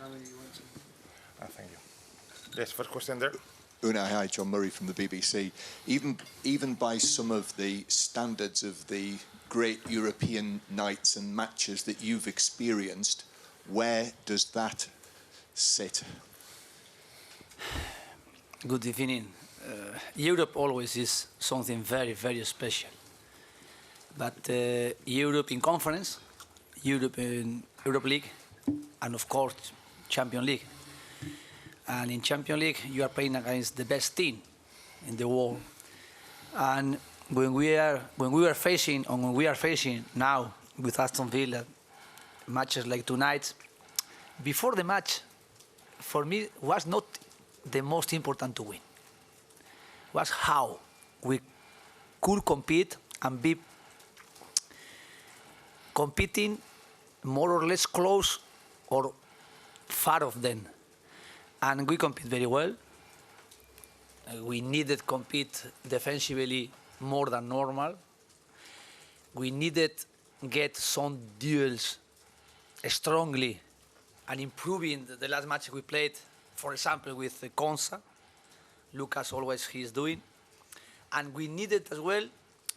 Emery, you want to... Thank you. Yes, first question there. Unai, hi, John Murray from the BBC. Even by some of the standards of the great European nights and matches that you've experienced, where does that sit? Good evening. Europe always is something very, very special. But Europe in conference, Europe in Europe League, and of course, Champions League. And in Champions League, you are playing against the best team in the world. And when we are facing now with Aston Villa matches like tonight, before the match, for me, was not the most important to win. Was how we could compete and be competing more or less close or far of them. And we compete very well. We needed to compete defensively more than normal. We needed to get some duels strongly and improving the last match we played, for example, with Consa. Lucas always he's doing. And we needed as well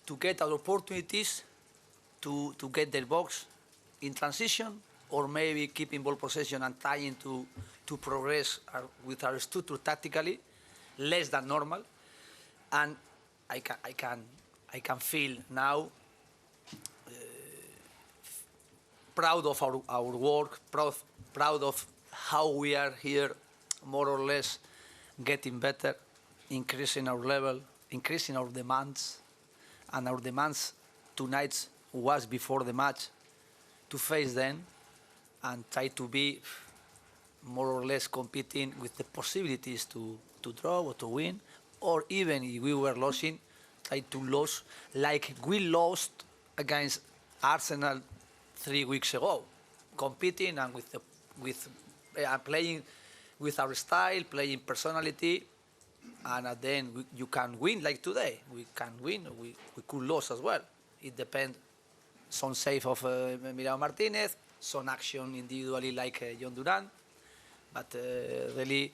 to get our opportunities to get their box in transition or maybe keeping ball possession and trying to progress with our structure tactically, less than normal. And I can feel now proud of our work, proud of how we are here, more or less getting better, increasing our level, increasing our demands. And our demands tonight was before the match to face them and try to be more or less competing with the possibilities to draw or to win, or even if we were losing, try to lose like we lost against Arsenal 3 weeks ago, competing and playing with our style, playing personality, and then you can win like today. We can win, we could lose as well. It depends. Some save of Emiliano Martinez, some action individually like John Duran. But really,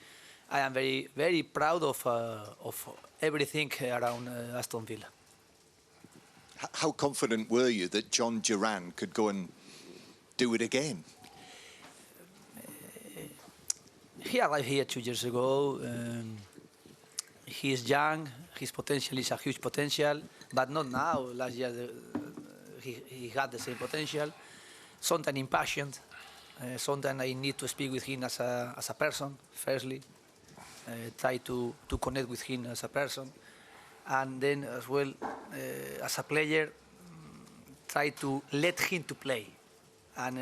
I am very, very proud of everything around Aston Villa. How confident were you that John Duran could go and do it again? He arrived here 2 years ago. He is young. His potential is a huge potential, but not now. Last year, he had the same potential. Sometimes impatient. Sometimes I need to speak with him as a person, firstly. Try to connect with him as a person. And then as well, as a player, try to let him to play and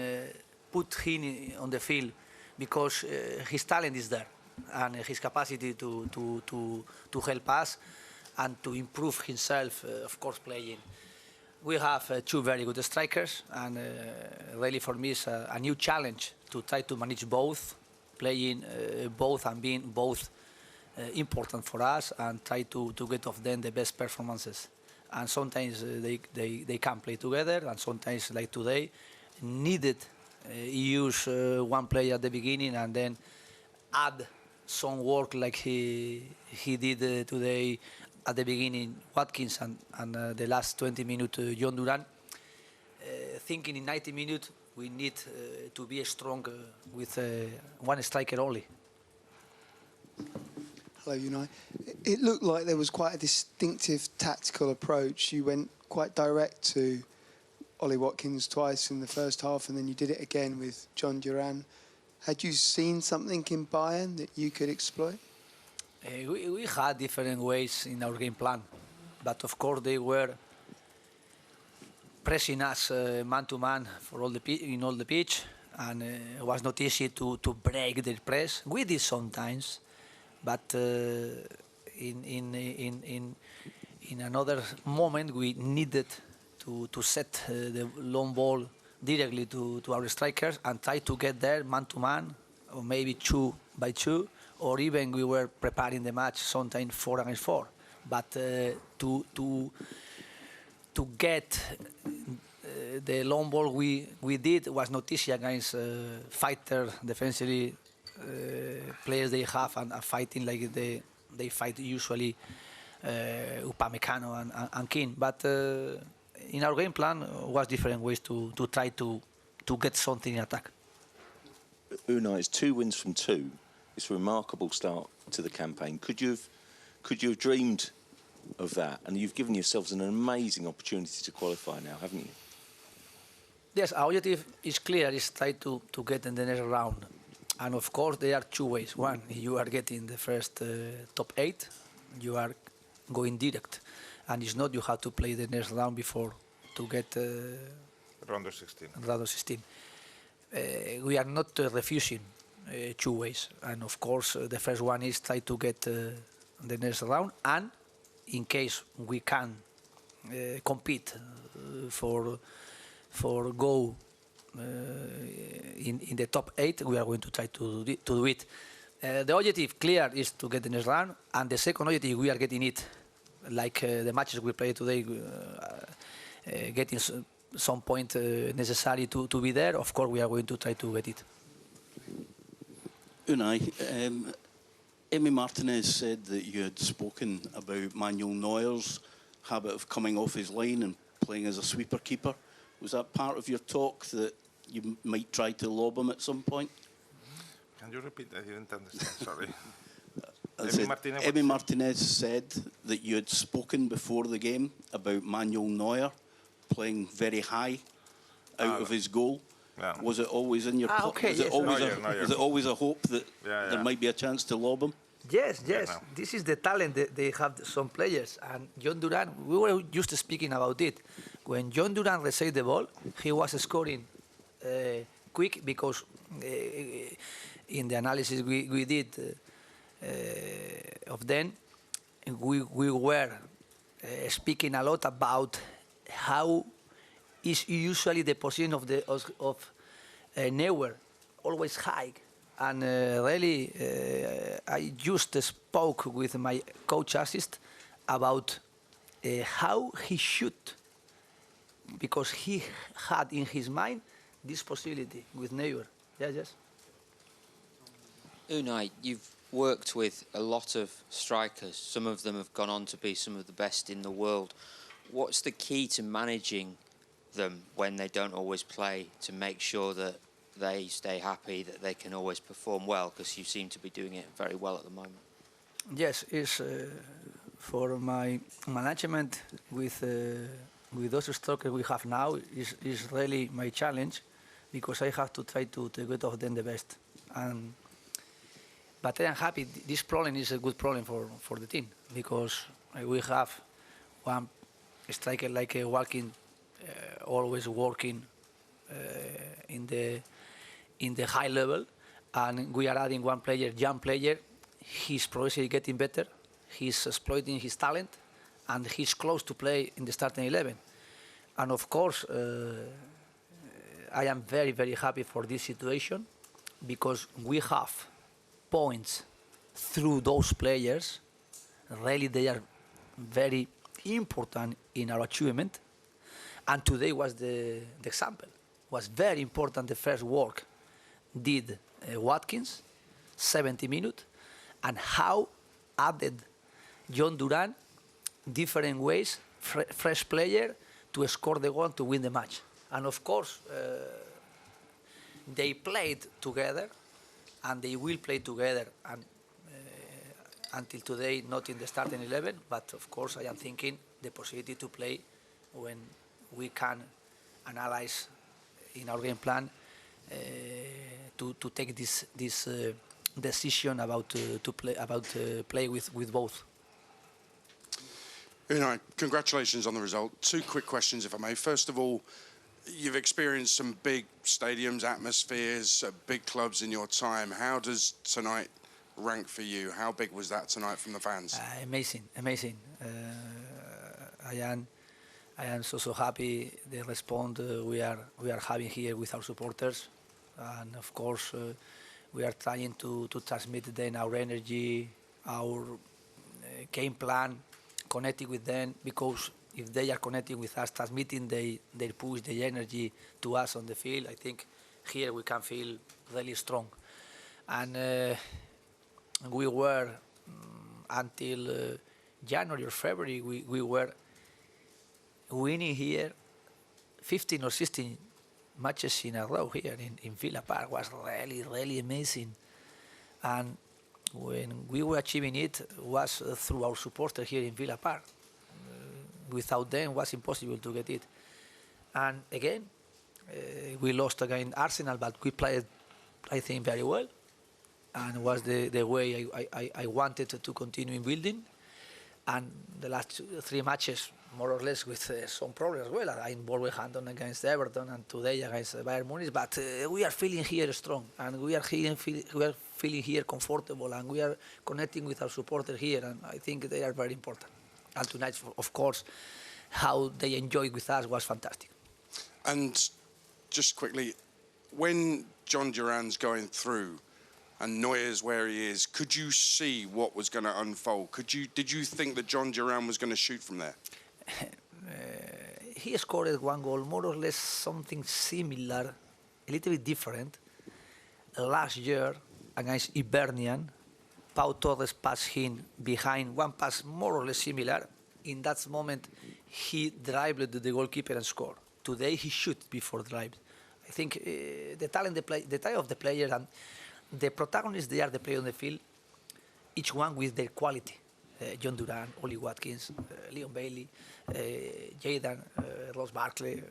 put him on the field because his talent is there and his capacity to help us and to improve himself, of course, playing. We have 2 very good strikers, and really for me it's a new challenge to try to manage both, playing both and being both important for us and try to get off them the best performances. And sometimes they can play together, and sometimes, like today, needed use one player at the beginning and then add some work like he did today at the beginning, Watkins, and the last 20 minutes, John Duran. Thinking in 90 minutes, we need to be strong with one striker only. Hello, Unai. It looked like there was quite a distinctive tactical approach. You went quite direct to Ollie Watkins twice in the first half, and then you did it again with John Duran. Had you seen something in Bayern that you could exploit? We had different ways in our game plan, but of course they were pressing us man-to-man for all in all the pitch, and it was not easy to break their press. We did sometimes, but in another moment we needed to set the long ball directly to our strikers and try to get there man-to-man, or maybe 2 by 2, or even we were preparing the match sometimes 4 against 4. But to get the long ball we did was not easy against fighter defensively players they have and are fighting like they fight usually Upamecano and Keane. But in our game plan was different ways to try to get something in attack. Unai, it's 2 wins from 2. It's a remarkable start to the campaign. Could you have dreamed of that? And you've given yourselves an amazing opportunity to qualify now, haven't you? Yes, our objective is clear, is try to get in the next round. And of course, there are 2 ways. One, you are getting the first top 8, you are going direct. And if not, you have to play the next round before to get Round of 16. round of 16. We are not refusing 2 ways. And of course, the first one is try to get the next round. And in case we can compete for go in the top 8, we are going to try to do it. The objective clear is to get the next round, and the second objective we are getting it, like the matches we played today, getting some point necessary to be there. Of course, we are going to try to get it. Unai, Emi Martinez said that you had spoken about Manuel Neuer's habit of coming off his line and playing as a sweeper keeper. Was that part of your talk, that you might try to lob him at some point? Can you repeat? I didn't understand, sorry. Emi Martinez said that you had spoken before the game about Manuel Neuer playing very high out of his goal. Yeah. Was it always in your Okay, was, yes. was it always a hope that Yeah. there might be a chance to lob him? Yes. no. This is the talent that they have, some players. And John Duran, we were just speaking about it. When John Duran received the ball, he was scoring quick because in the analysis we did of them, we were speaking a lot about how is usually the position of Neuer, always high. And really, I just spoke with my coach assist about how he should, because he had in his mind this possibility with Neuer. Yes. Unai, you've worked with a lot of strikers. Some of them have gone on to be some of the best in the world. What's the key to managing them when they don't always play, to make sure that they stay happy, that they can always perform well? Because you seem to be doing it very well at the moment. Yes, it's for my management with those strikers we have now is really my challenge, because I have to try to get of them the best. But I am happy. This problem is a good problem for the team, because we have one striker like walking, always working in the high level, and we are adding one player, young player. He's progressively getting better. He's exploiting his talent, and he's close to play in the starting 11. And of course, I am very, very happy for this situation, because we have points through those players. Really, they are very important in our achievement. And today was the example. Was very important, the first work did Watkins, 70 minutes, and how added John Duran different ways, fresh player, to score the goal to win the match. And of course, they played together, and they will play together, and until today, not in the starting 11, but of course I am thinking the possibility to play when we can analyze in our game plan to take this decision about play with both. Unai, congratulations on the result. 2 quick questions, if I may. First of all, you've experienced some big stadiums, atmospheres, big clubs in your time. How does tonight rank for you? How big was that tonight from the fans? Amazing. I am so happy the response we are having here with our supporters, and of course we are trying to transmit them our energy, our game plan, connecting with them, because if they are connecting with us, transmitting their push, their energy to us on the field, I think here we can feel really strong. And we were, until January or February, we were winning here 15 or 16 matches in a row here in Villa Park. Was really, really amazing. And when we were achieving it, was through our supporters here in Villa Park. Without them, it was impossible to get it. And again, we lost against Arsenal, but we played, I think, very well. And was the way I wanted to continue building. And the last 3 matches, more or less, with some problems as well. I in Wolverhampton against Everton and today against Bayern Munich. But we are feeling here strong, and we are feeling here comfortable, and we are connecting with our supporters here. And I think they are very important. And tonight, of course, how they enjoyed with us was fantastic. And just quickly, when John Duran's going through and Neuer's where he is, could you see what was going to unfold? Did you think that John Duran was going to shoot from there? He scored 1 goal, more or less something similar, a little bit different. Last year against Hibernian, Pau Torres passed him behind, 1 pass more or less similar. In that moment, he dribbled the goalkeeper and scored. Today, he shot before drive. I think the talent of the player and the protagonists, they are the player on the field, each one with their quality. John Duran, Ollie Watkins, Leon Bailey, Jayden, Ross Barkley,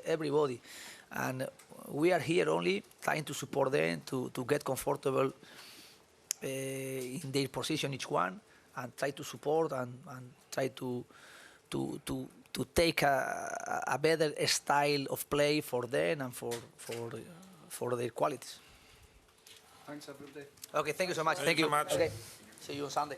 everybody. And we are here only trying to support them, to get comfortable in their position, each one, and try to support and try to take a better style of play for them and for their qualities. Thanks, everybody. Okay, thank you so much. Thank you so much. Okay, see you on Sunday.